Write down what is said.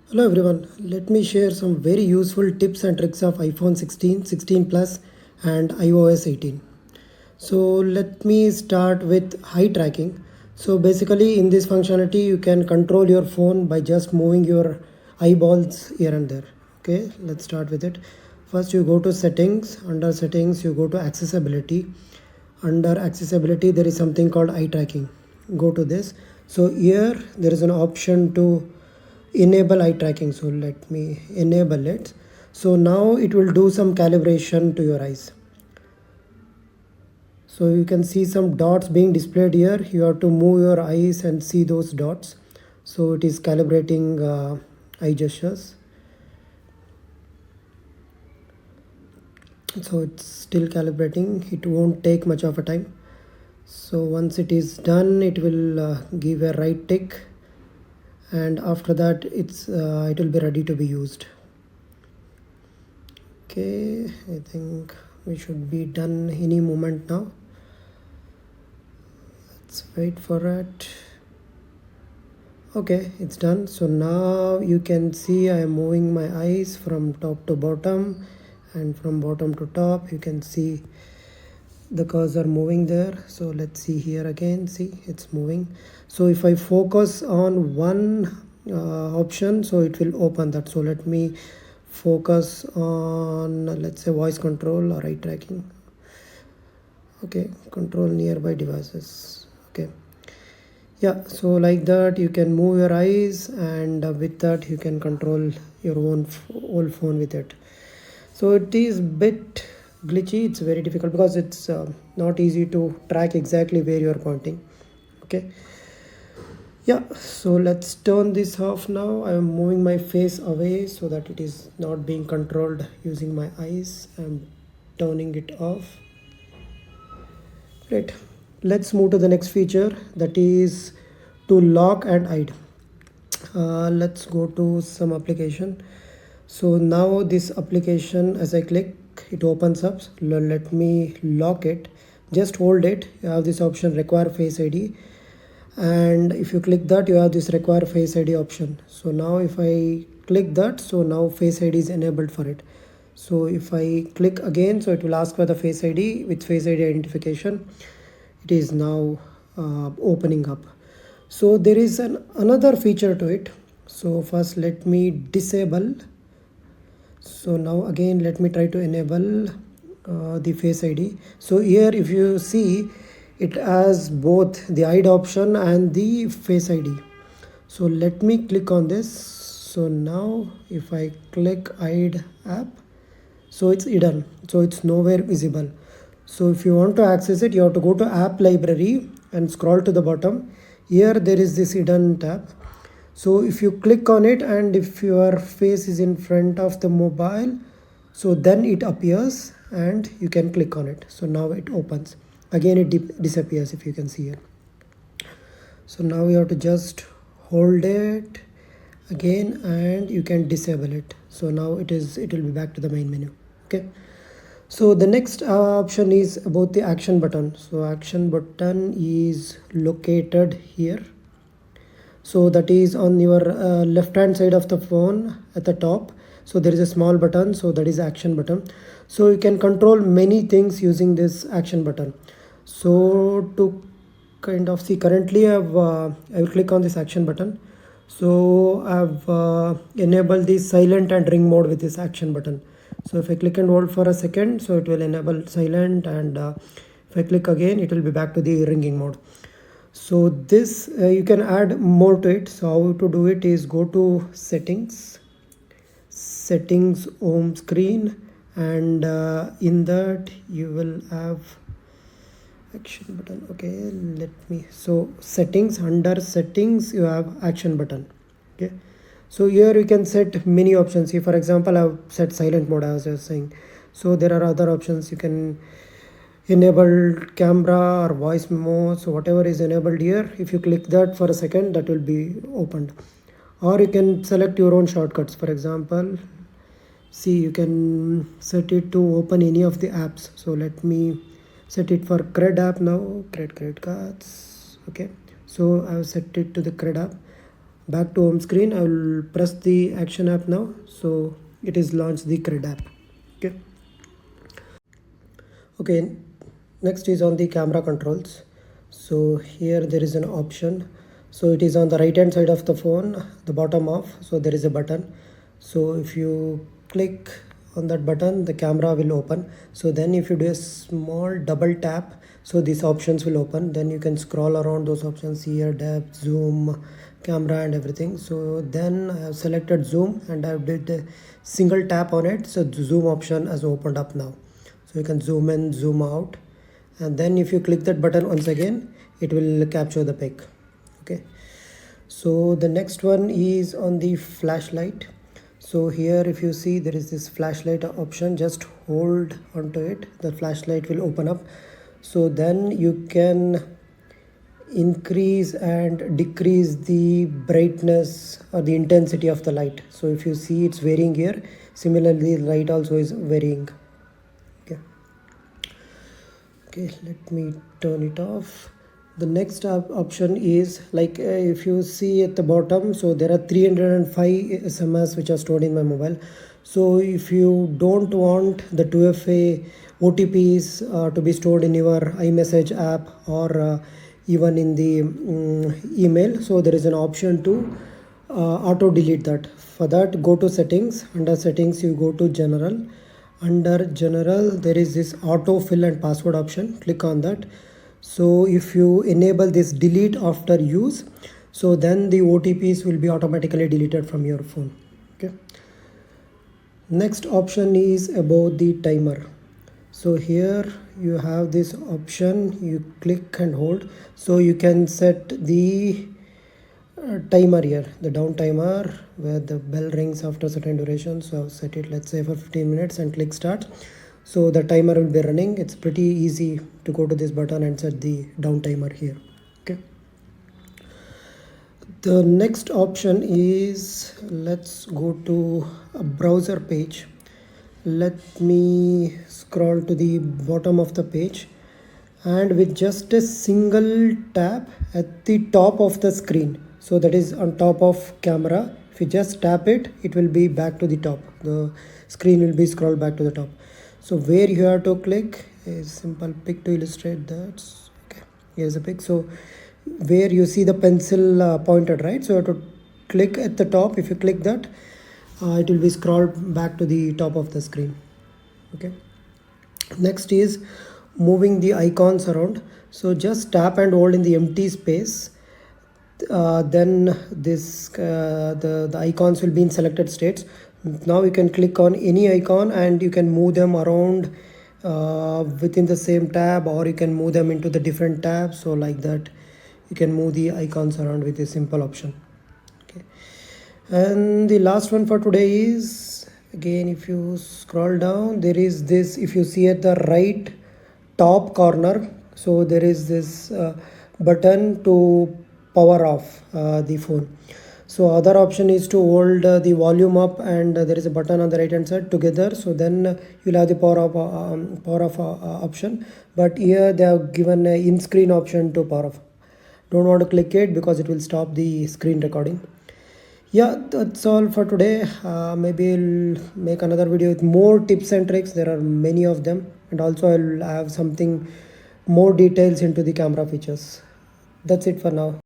Hello everyone, let me share some very useful tips and tricks of iPhone 16, 16 Plus and iOS 18. So let me start with eye tracking. So basically in this functionality you can control your phone by just moving your eyeballs here and there. Okay, let's start with it. First you go to settings, under settings you go to accessibility. Under accessibility there is something called eye tracking. Go to this. So here there is an option to enable eye tracking, so let me enable it. So now it will do some calibration to your eyes. So you can see some dots being displayed here. You have to move your eyes and see those dots. So it is calibrating eye gestures. So it's still calibrating. It won't take much of a time. So once it is done, it will give a right tick, and after that it will be ready to be used. Okay, I think we should be done any moment now. Let's wait for it. Okay, it's done. So now you can see I am moving my eyes from top to bottom and from bottom to top. You can see the cursor moving there. So let's see here again. See, it's moving. So if I focus on one option, so it will open that. So let me focus on, let's say, voice control or eye tracking. Okay, control nearby devices. Okay, yeah, so like that you can move your eyes, and with that you can control your own whole phone with it. So it is bit glitchy, it's very difficult because it's not easy to track exactly where you are pointing. Okay, yeah, so let's turn this off now. I am moving my face away so that it is not being controlled using my eyes. I'm turning it off. Great. Let's move to the next feature, that is to lock and hide. Let's go to some application. So now this application, as I click, it opens up. Let me lock it. Just hold it. You have this option require face ID, and if you click that you have this require face ID option. So now if I click that, so now face ID is enabled for it. So if I click again, so it will ask for the face ID. With face ID identification, it is now opening up. So there is another feature to it. So first let me disable. So now again let me try to enable the face ID. So here if you see, it has both the hide option and the face ID. So let me click on this. So now if I click hide app, so it's hidden, so it's nowhere visible. So if you want to access it, you have to go to app library and scroll to the bottom. Here there is this hidden tab. So if you click on it and if your face is in front of the mobile, so then it appears and you can click on it. So now it opens. Again it disappears, if you can see here. So now you have to just hold it again and you can disable it. So now it will be back to the main menu. Okay, so the next option is about the action button. So action button is located here. So that is on your left hand side of the phone at the top. So there is a small button, so that is action button. So you can control many things using this action button. So to kind of see, currently I will click on this action button. So I've enabled the silent and ring mode with this action button. So if I click and hold for a second, so it will enable silent, and if I click again, it will be back to the ringing mode. So this you can add more to it. So how to do it is go to settings, home screen, and in that you will have action button. Okay, let me, so settings, under settings you have action button. Okay, so here you can set many options. See, for example, I've set silent mode as I was saying. So there are other options. You can enable camera or voice memo. So whatever is enabled here, if you click that for a second, that will be opened. Or you can select your own shortcuts. For example, see, you can set it to open any of the apps. So let me set it for cred app now, credit cards. Okay, so I've set it to the cred app. Back to home screen, I will press the action app now. So it is launched the Cred app. Okay, next is on the camera controls. So here there is an option. So it is on the right hand side of the phone, the bottom off. So there is a button. So if you click on that button, the camera will open. So then if you do a small double tap, so these options will open. Then you can scroll around those options here, depth, zoom, camera and everything. So then I have selected zoom and I did a single tap on it. So the zoom option has opened up now. So you can zoom in, zoom out, and then if you click that button once again, it will capture the pic. Okay, so the next one is on the flashlight. So here if you see, there is this flashlight option. Just hold onto it, the flashlight will open up. So then you can increase and decrease the brightness or the intensity of the light. So if you see, it's varying here. Similarly, light also is varying. Okay, let me turn it off. The next option is like if you see at the bottom, so there are 305 SMS which are stored in my mobile. So if you don't want the 2FA OTPs to be stored in your iMessage app or even in the email, so there is an option to auto delete that. For that, go to settings. Under settings, you go to general. Under general, there is this auto fill and password option. Click on that. So if you enable this delete after use, so then the OTPs will be automatically deleted from your phone. Okay, next option is about the timer. So here you have this option, you click and hold. So you can set the timer here, the down timer, where the bell rings after a certain duration. So I'll set it, let's say, for 15 minutes and click start. So the timer will be running. It's pretty easy to go to this button and set the down timer here. Okay, the next option is, let's go to a browser page. Let me scroll to the bottom of the page, and with just a single tap at the top of the screen, so that is on top of camera, if you just tap it, it will be back to the top. The screen will be scrolled back to the top. So where you have to click is simple pic to illustrate that. Okay, here's a pic. So where you see the pencil pointed, right? So you have to click at the top. If you click that, it will be scrolled back to the top of the screen. Okay, next is moving the icons around. So just tap and hold in the empty space. Then this the icons will be in selected states. Now you can click on any icon and you can move them around within the same tab, or you can move them into the different tabs. So like that, you can move the icons around with a simple option. Okay, and the last one for today is, again, if you scroll down, there is this, if you see at the right top corner, so there is this button to power off the phone. So other option is to hold the volume up, and there is a button on the right hand side together. So then you'll have the power off option. But here they have given a in-screen option to power off. Don't want to click it because it will stop the screen recording. Yeah, that's all for today. Maybe I'll make another video with more tips and tricks. There are many of them, and also I'll have something more details into the camera features. That's it for now.